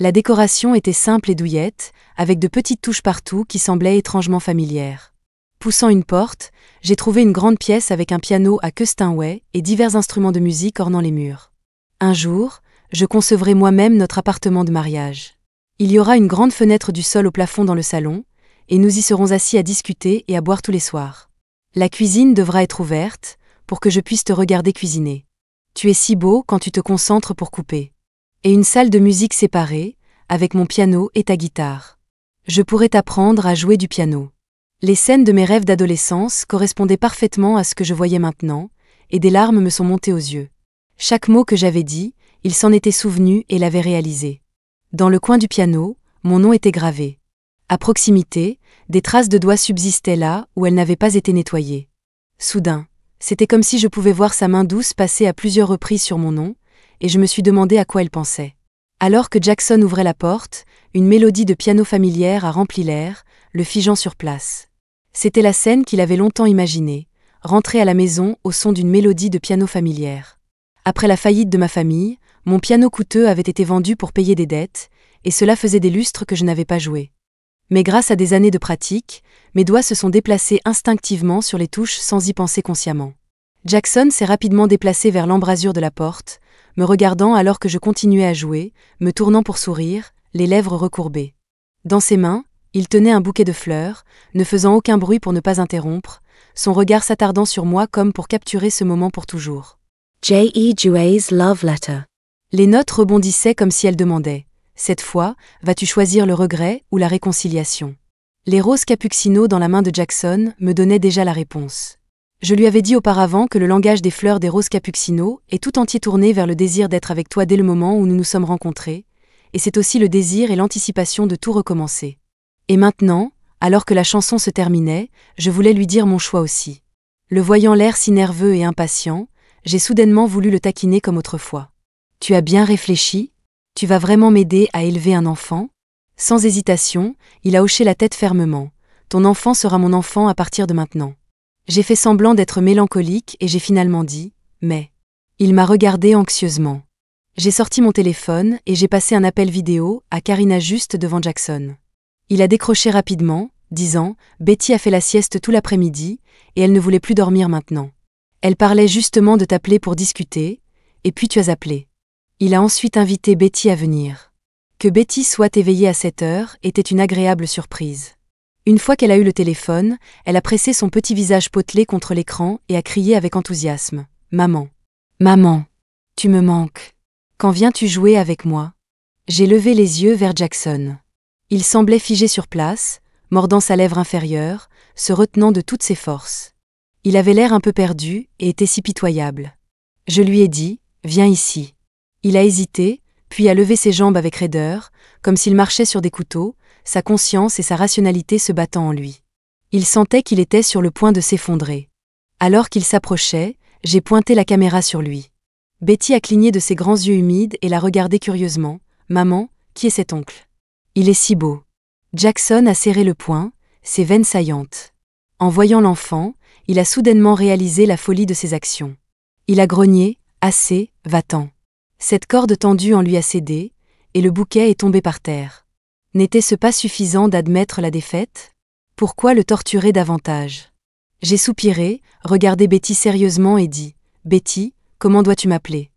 A: La décoration était simple et douillette, avec de petites touches partout qui semblaient étrangement familières. Poussant une porte, j'ai trouvé une grande pièce avec un piano à queue Steinway et divers instruments de musique ornant les murs. Un jour, je concevrai moi-même notre appartement de mariage. Il y aura une grande fenêtre du sol au plafond dans le salon, et nous y serons assis à discuter et à boire tous les soirs. La cuisine devra être ouverte, pour que je puisse te regarder cuisiner. Tu es si beau quand tu te concentres pour couper. Et une salle de musique séparée, avec mon piano et ta guitare. Je pourrais t'apprendre à jouer du piano. Les scènes de mes rêves d'adolescence correspondaient parfaitement à ce que je voyais maintenant, et des larmes me sont montées aux yeux. Chaque mot que j'avais dit, il s'en était souvenu et l'avait réalisé. Dans le coin du piano, mon nom était gravé. À proximité, des traces de doigts subsistaient là où elles n'avaient pas été nettoyées. Soudain, c'était comme si je pouvais voir sa main douce passer à plusieurs reprises sur mon nom, et je me suis demandé à quoi elle pensait. Alors que Jackson ouvrait la porte, une mélodie de piano familière a rempli l'air, le figeant sur place. C'était la scène qu'il avait longtemps imaginée, rentrer à la maison au son d'une mélodie de piano familière. Après la faillite de ma famille, mon piano coûteux avait été vendu pour payer des dettes, et cela faisait des lustres que je n'avais pas joué. Mais grâce à des années de pratique, mes doigts se sont déplacés instinctivement sur les touches sans y penser consciemment. Jackson s'est rapidement déplacé vers l'embrasure de la porte, me regardant alors que je continuais à jouer, me tournant pour sourire, les lèvres recourbées. Dans ses mains, il tenait un bouquet de fleurs, ne faisant aucun bruit pour ne pas interrompre, son regard s'attardant sur moi comme pour capturer ce moment pour toujours.
B: J.E. Jouet's Love Letter.
A: Les notes rebondissaient comme si elles demandaient « Cette fois, vas-tu choisir le regret ou la réconciliation ?» Les roses capuccino dans la main de Jackson me donnaient déjà la réponse. Je lui avais dit auparavant que le langage des fleurs des roses capuccino est tout entier tourné vers le désir d'être avec toi dès le moment où nous nous sommes rencontrés, et c'est aussi le désir et l'anticipation de tout recommencer. Et maintenant, alors que la chanson se terminait, je voulais lui dire mon choix aussi. Le voyant l'air si nerveux et impatient, j'ai soudainement voulu le taquiner comme autrefois. « Tu as bien réfléchi ? Tu vas vraiment m'aider à élever un enfant ?» Sans hésitation, il a hoché la tête fermement. « Ton enfant sera mon enfant à partir de maintenant. » J'ai fait semblant d'être mélancolique et j'ai finalement dit « mais ». Il m'a regardé anxieusement. J'ai sorti mon téléphone et j'ai passé un appel vidéo à Karina juste devant Jackson. Il a décroché rapidement, disant « Betty a fait la sieste tout l'après-midi et elle ne voulait plus dormir maintenant. Elle parlait justement de t'appeler pour discuter, et puis tu as appelé. » Il a ensuite invité Betty à venir. Que Betty soit éveillée à cette heure était une agréable surprise. Une fois qu'elle a eu le téléphone, elle a pressé son petit visage potelé contre l'écran et a crié avec enthousiasme. « Maman. Maman. Tu me manques. Quand viens-tu jouer avec moi ?» J'ai levé les yeux vers Jackson. Il semblait figé sur place, mordant sa lèvre inférieure, se retenant de toutes ses forces. Il avait l'air un peu perdu et était si pitoyable. Je lui ai dit « Viens ici ». Il a hésité, puis a levé ses jambes avec raideur, comme s'il marchait sur des couteaux, sa conscience et sa rationalité se battant en lui. Il sentait qu'il était sur le point de s'effondrer. Alors qu'il s'approchait, j'ai pointé la caméra sur lui. Betty a cligné de ses grands yeux humides et l'a regardé curieusement. « Maman, qui est cet oncle ? Il est si beau. » Jackson a serré le poing, ses veines saillantes. En voyant l'enfant, il a soudainement réalisé la folie de ses actions. Il a grogné « Assez, va-t'en ». Cette corde tendue en lui a cédé, et le bouquet est tombé par terre. N'était-ce pas suffisant d'admettre la défaite ? Pourquoi le torturer davantage ? J'ai soupiré, regardé Betty sérieusement et dit « Betty, comment dois-tu m'appeler ?»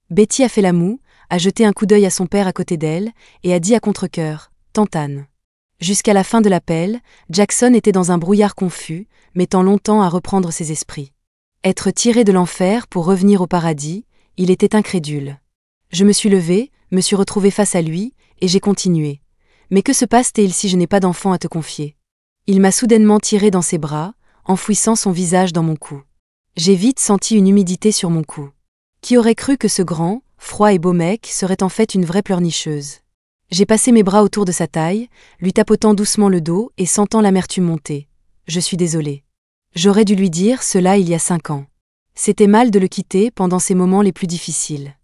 A: Betty a fait la moue, a jeté un coup d'œil à son père à côté d'elle, et a dit à contre-cœur « Tantane ». Jusqu'à la fin de l'appel, Jackson était dans un brouillard confus, mettant longtemps à reprendre ses esprits. Être tiré de l'enfer pour revenir au paradis, il était incrédule. Je me suis levée, me suis retrouvée face à lui, et j'ai continué. Mais que se passe-t-il si je n'ai pas d'enfant à te confier? Il m'a soudainement tiré dans ses bras, enfouissant son visage dans mon cou. J'ai vite senti une humidité sur mon cou. Qui aurait cru que ce grand, froid et beau mec serait en fait une vraie pleurnicheuse? J'ai passé mes bras autour de sa taille, lui tapotant doucement le dos et sentant l'amertume monter. Je suis désolée. J'aurais dû lui dire cela il y a 5 ans. C'était mal de le quitter pendant ces moments les plus difficiles.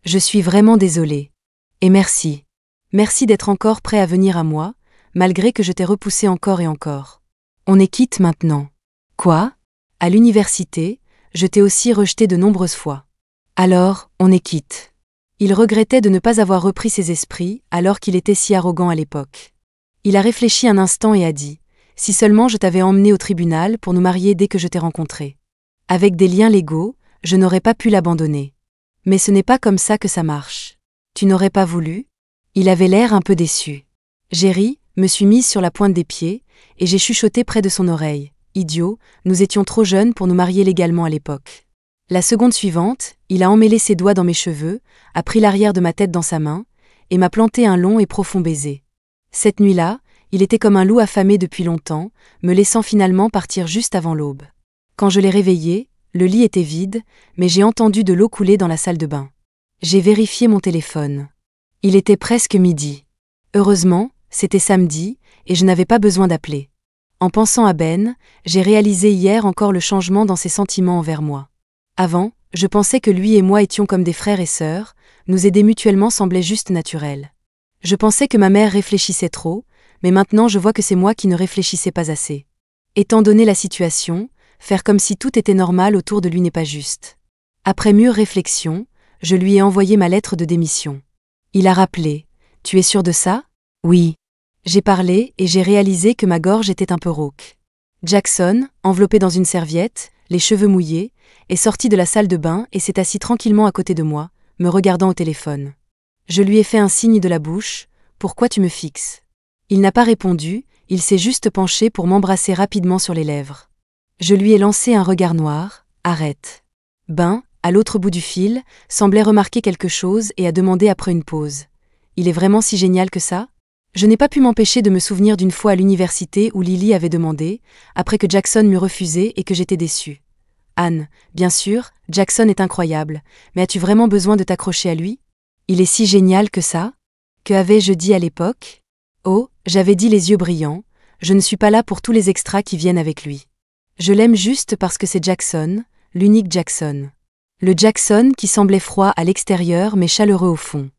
A: Je suis vraiment désolée. Et merci. Merci d'être encore prêt à venir à moi, malgré que je t'ai repoussé encore et encore. On est quitte maintenant. Quoi? À l'université, je t'ai aussi rejeté de nombreuses fois. Alors, on est quitte. Il regrettait de ne pas avoir repris ses esprits alors qu'il était si arrogant à l'époque. Il a réfléchi un instant et a dit « Si seulement je t'avais emmené au tribunal pour nous marier dès que je t'ai rencontré. Avec des liens légaux, je n'aurais pas pu l'abandonner. Mais ce n'est pas comme ça que ça marche. Tu n'aurais pas voulu ?» Il avait l'air un peu déçu. J'ai ri, me suis mise sur la pointe des pieds, et j'ai chuchoté près de son oreille. Idiot, nous étions trop jeunes pour nous marier légalement à l'époque. La seconde suivante, il a emmêlé ses doigts dans mes cheveux, a pris l'arrière de ma tête dans sa main, et m'a planté un long et profond baiser. Cette nuit-là, il était comme un loup affamé depuis longtemps, me laissant finalement partir juste avant l'aube. Quand je l'ai réveillé, le lit était vide, mais j'ai entendu de l'eau couler dans la salle de bain. J'ai vérifié mon téléphone. Il était presque midi. Heureusement, c'était samedi, et je n'avais pas besoin d'appeler. En pensant à Ben, j'ai réalisé hier encore le changement dans ses sentiments envers moi. Avant, je pensais que lui et moi étions comme des frères et sœurs, nous aider mutuellement semblait juste naturel. Je pensais que ma mère réfléchissait trop, mais maintenant je vois que c'est moi qui ne réfléchissais pas assez. Étant donné la situation, faire comme si tout était normal autour de lui n'est pas juste. Après mûre réflexion, je lui ai envoyé ma lettre de démission. Il a rappelé « Tu es sûr de ça ?» Oui. J'ai parlé et j'ai réalisé que ma gorge était un peu rauque. Jackson, enveloppé dans une serviette, les cheveux mouillés, est sorti de la salle de bain et s'est assis tranquillement à côté de moi, me regardant au téléphone. Je lui ai fait un signe de la bouche « Pourquoi tu me fixes ?» Il n'a pas répondu, il s'est juste penché pour m'embrasser rapidement sur les lèvres. Je lui ai lancé un regard noir « Arrête !» Ben, à l'autre bout du fil, semblait remarquer quelque chose et a demandé après une pause. Il est vraiment si génial que ça? Je n'ai pas pu m'empêcher de me souvenir d'une fois à l'université où Lily avait demandé, après que Jackson m'eût refusé et que j'étais déçue. Anne, bien sûr, Jackson est incroyable, mais as-tu vraiment besoin de t'accrocher à lui? Il est si génial que ça? Que avais-je dit à l'époque? Oh, j'avais dit les yeux brillants, je ne suis pas là pour tous les extras qui viennent avec lui. Je l'aime juste parce que c'est Jackson, l'unique Jackson. Le Jackson qui semblait froid à l'extérieur mais chaleureux au fond.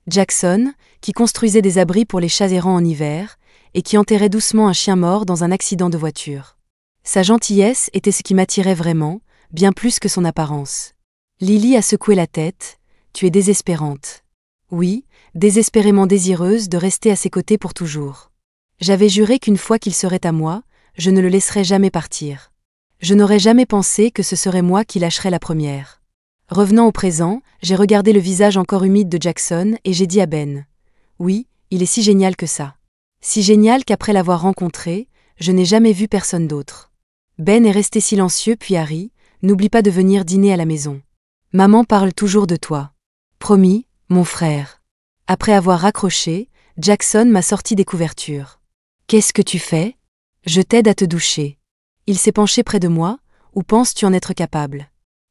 A: Jackson, qui construisait des abris pour les chats errants en hiver, et qui enterrait doucement un chien mort dans un accident de voiture. Sa gentillesse était ce qui m'attirait vraiment, bien plus que son apparence. Lily a secoué la tête, « Tu es désespérante. » Oui, désespérément désireuse de rester à ses côtés pour toujours. J'avais juré qu'une fois qu'il serait à moi, je ne le laisserais jamais partir. Je n'aurais jamais pensé que ce serait moi qui lâcherais la première. Revenant au présent, j'ai regardé le visage encore humide de Jackson et j'ai dit à Ben « Oui, il est si génial que ça. Si génial qu'après l'avoir rencontré, je n'ai jamais vu personne d'autre. » Ben est resté silencieux puis a ri « N'oublie pas de venir dîner à la maison. Maman parle toujours de toi. Promis, mon frère. » Après avoir raccroché, Jackson m'a sorti des couvertures. « Qu'est-ce que tu fais? Je t'aide à te doucher. » Il s'est penché près de moi, « Ou penses-tu en être capable? »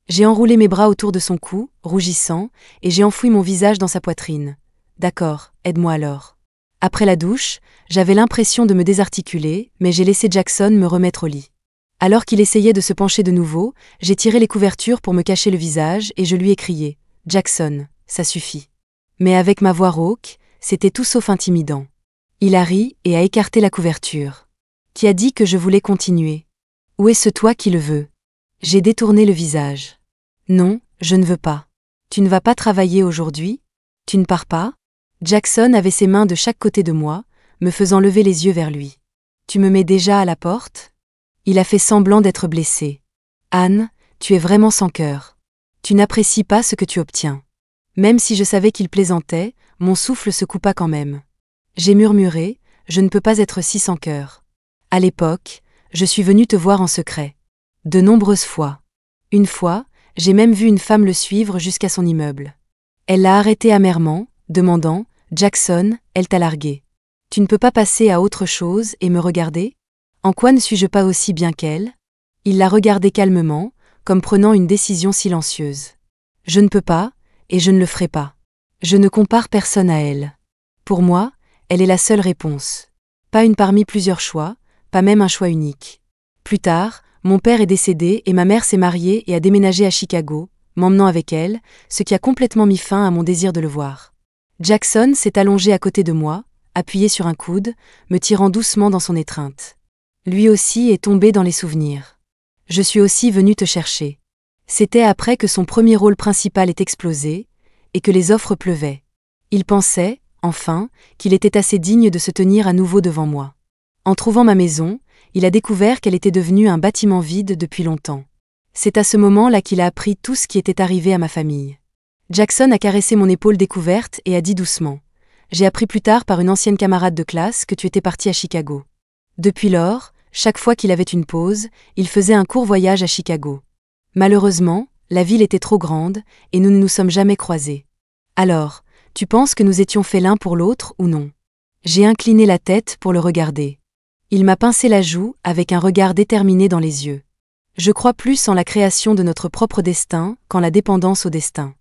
A: J'ai enroulé mes bras autour de son cou, rougissant, et j'ai enfoui mon visage dans sa poitrine. « D'accord, aide-moi alors. » Après la douche, j'avais l'impression de me désarticuler, mais j'ai laissé Jackson me remettre au lit. Alors qu'il essayait de se pencher de nouveau, j'ai tiré les couvertures pour me cacher le visage et je lui ai crié « Jackson, ça suffit. » Mais avec ma voix rauque, c'était tout sauf intimidant. Il a ri et a écarté la couverture. « Qui a dit que je voulais continuer? Où est-ce toi qui le veux? » J'ai détourné le visage. « Non, je ne veux pas. Tu ne vas pas travailler aujourd'hui? Tu ne pars pas? » Jackson avait ses mains de chaque côté de moi, me faisant lever les yeux vers lui. « Tu me mets déjà à la porte? » Il a fait semblant d'être blessé. « Anne, tu es vraiment sans cœur. Tu n'apprécies pas ce que tu obtiens. » Même si je savais qu'il plaisantait, mon souffle se coupa quand même. J'ai murmuré, « Je ne peux pas être si sans cœur. À l'époque, je suis venue te voir en secret. De nombreuses fois. Une fois, j'ai même vu une femme le suivre jusqu'à son immeuble. Elle l'a arrêté amèrement, demandant « Jackson, elle t'a largué. Tu ne peux pas passer à autre chose et me regarder ? En quoi ne suis-je pas aussi bien qu'elle ?» Il l'a regardée calmement, comme prenant une décision silencieuse. « Je ne peux pas, et je ne le ferai pas. Je ne compare personne à elle. Pour moi, elle est la seule réponse. Pas une parmi plusieurs choix, pas même un choix unique. » Plus tard, mon père est décédé et ma mère s'est mariée et a déménagé à Chicago, m'emmenant avec elle, ce qui a complètement mis fin à mon désir de le voir. Jackson s'est allongé à côté de moi, appuyé sur un coude, me tirant doucement dans son étreinte. Lui aussi est tombé dans les souvenirs. Je suis aussi venu te chercher. C'était après que son premier rôle principal est explosé, et que les offres pleuvaient. Il pensait, enfin, qu'il était assez digne de se tenir à nouveau devant moi. En trouvant ma maison, il a découvert qu'elle était devenue un bâtiment vide depuis longtemps. C'est à ce moment-là qu'il a appris tout ce qui était arrivé à ma famille. Jackson a caressé mon épaule découverte et a dit doucement « J'ai appris plus tard par une ancienne camarade de classe que tu étais parti à Chicago. » Depuis lors, chaque fois qu'il avait une pause, il faisait un court voyage à Chicago. Malheureusement, la ville était trop grande et nous ne nous sommes jamais croisés. Alors, tu penses que nous étions faits l'un pour l'autre ou non ? J'ai incliné la tête pour le regarder. Il m'a pincé la joue avec un regard déterminé dans les yeux. Je crois plus en la création de notre propre destin qu'en la dépendance au destin.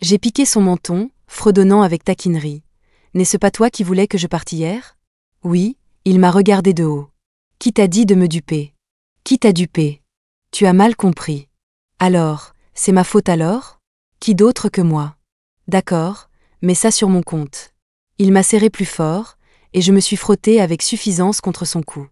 A: J'ai piqué son menton, fredonnant avec taquinerie. N'est-ce pas toi qui voulais que je parte hier ? Oui, il m'a regardé de haut. Qui t'a dit de me duper ? Qui t'a dupé ? Tu as mal compris. Alors, c'est ma faute alors ? Qui d'autre que moi ? D'accord, mets ça sur mon compte. Il m'a serré plus fort, et je me suis frotté avec suffisance contre son cou.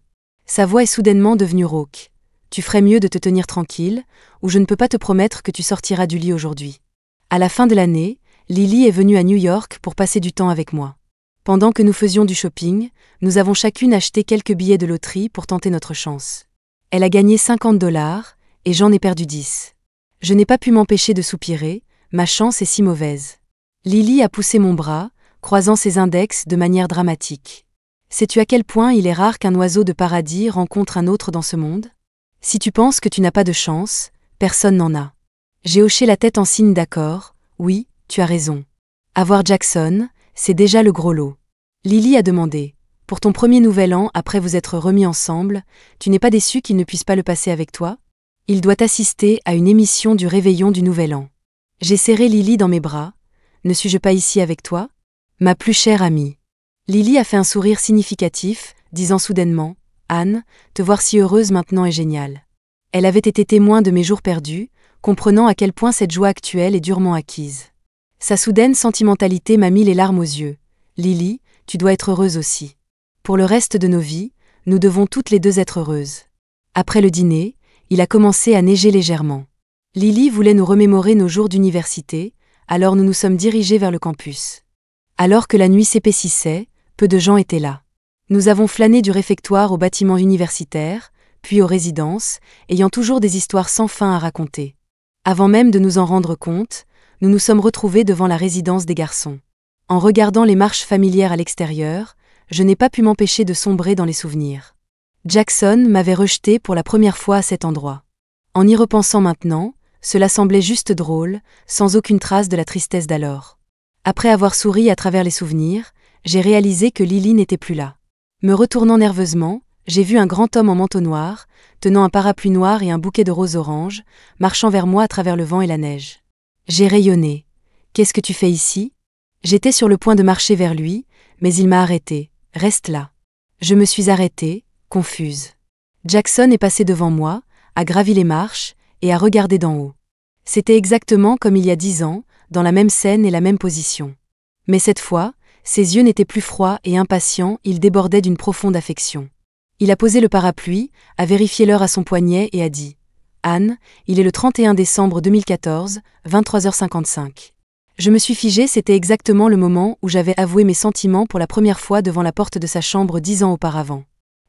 A: Sa voix est soudainement devenue rauque. Tu ferais mieux de te tenir tranquille, ou je ne peux pas te promettre que tu sortiras du lit aujourd'hui. À la fin de l'année, Lily est venue à New York pour passer du temps avec moi. Pendant que nous faisions du shopping, nous avons chacune acheté quelques billets de loterie pour tenter notre chance. Elle a gagné $50, et j'en ai perdu 10. Je n'ai pas pu m'empêcher de soupirer, ma chance est si mauvaise. Lily a poussé mon bras, croisant ses index de manière dramatique. Sais-tu à quel point il est rare qu'un oiseau de paradis rencontre un autre dans ce monde ? Si tu penses que tu n'as pas de chance, personne n'en a. J'ai hoché la tête en signe d'accord, oui, tu as raison. Avoir Jackson, c'est déjà le gros lot. Lily a demandé, pour ton premier nouvel an après vous être remis ensemble, tu n'es pas déçu qu'il ne puisse pas le passer avec toi ? Il doit assister à une émission du réveillon du nouvel an. J'ai serré Lily dans mes bras. Ne suis-je pas ici avec toi ? Ma plus chère amie. Lily a fait un sourire significatif, disant soudainement « Anne, te voir si heureuse maintenant est génial. » Elle avait été témoin de mes jours perdus, comprenant à quel point cette joie actuelle est durement acquise. Sa soudaine sentimentalité m'a mis les larmes aux yeux. « Lily, tu dois être heureuse aussi. Pour le reste de nos vies, nous devons toutes les deux être heureuses. » Après le dîner, il a commencé à neiger légèrement. Lily voulait nous remémorer nos jours d'université, alors nous nous sommes dirigés vers le campus. Alors que la nuit s'épaississait, peu de gens étaient là. Nous avons flâné du réfectoire au bâtiment universitaire, puis aux résidences, ayant toujours des histoires sans fin à raconter. Avant même de nous en rendre compte, nous nous sommes retrouvés devant la résidence des garçons. En regardant les marches familières à l'extérieur, je n'ai pas pu m'empêcher de sombrer dans les souvenirs. Jackson m'avait rejeté pour la première fois à cet endroit. En y repensant maintenant, cela semblait juste drôle, sans aucune trace de la tristesse d'alors. Après avoir souri à travers les souvenirs, j'ai réalisé que Lily n'était plus là. Me retournant nerveusement, j'ai vu un grand homme en manteau noir, tenant un parapluie noir et un bouquet de roses oranges, marchant vers moi à travers le vent et la neige. J'ai rayonné. « Qu'est-ce que tu fais ici ?» J'étais sur le point de marcher vers lui, mais il m'a arrêté. « Reste là. » Je me suis arrêtée, confuse. Jackson est passé devant moi, a gravi les marches, et a regardé d'en haut. C'était exactement comme il y a 10 ans, dans la même scène et la même position. Mais cette fois, ses yeux n'étaient plus froids et impatients, ils débordaient d'une profonde affection. Il a posé le parapluie, a vérifié l'heure à son poignet et a dit « Anne, il est le 31 décembre 2014, 23h55. » Je me suis figée, c'était exactement le moment où j'avais avoué mes sentiments pour la première fois devant la porte de sa chambre 10 ans auparavant.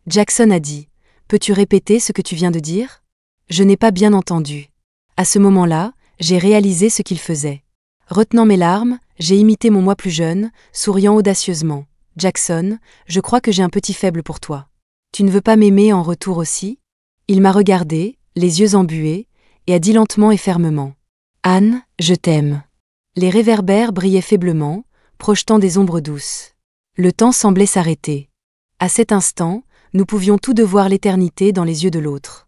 A: Jackson a dit « Peux-tu répéter ce que tu viens de dire ?» Je n'ai pas bien entendu. À ce moment-là, j'ai réalisé ce qu'il faisait. Retenant mes larmes, j'ai imité mon moi plus jeune, souriant audacieusement. « Jackson, je crois que j'ai un petit faible pour toi. Tu ne veux pas m'aimer en retour aussi ?» Il m'a regardé, les yeux embués, et a dit lentement et fermement. Anne, je t'aime. Les réverbères brillaient faiblement, projetant des ombres douces. Le temps semblait s'arrêter. À cet instant, nous pouvions tous deux voir l'éternité dans les yeux de l'autre.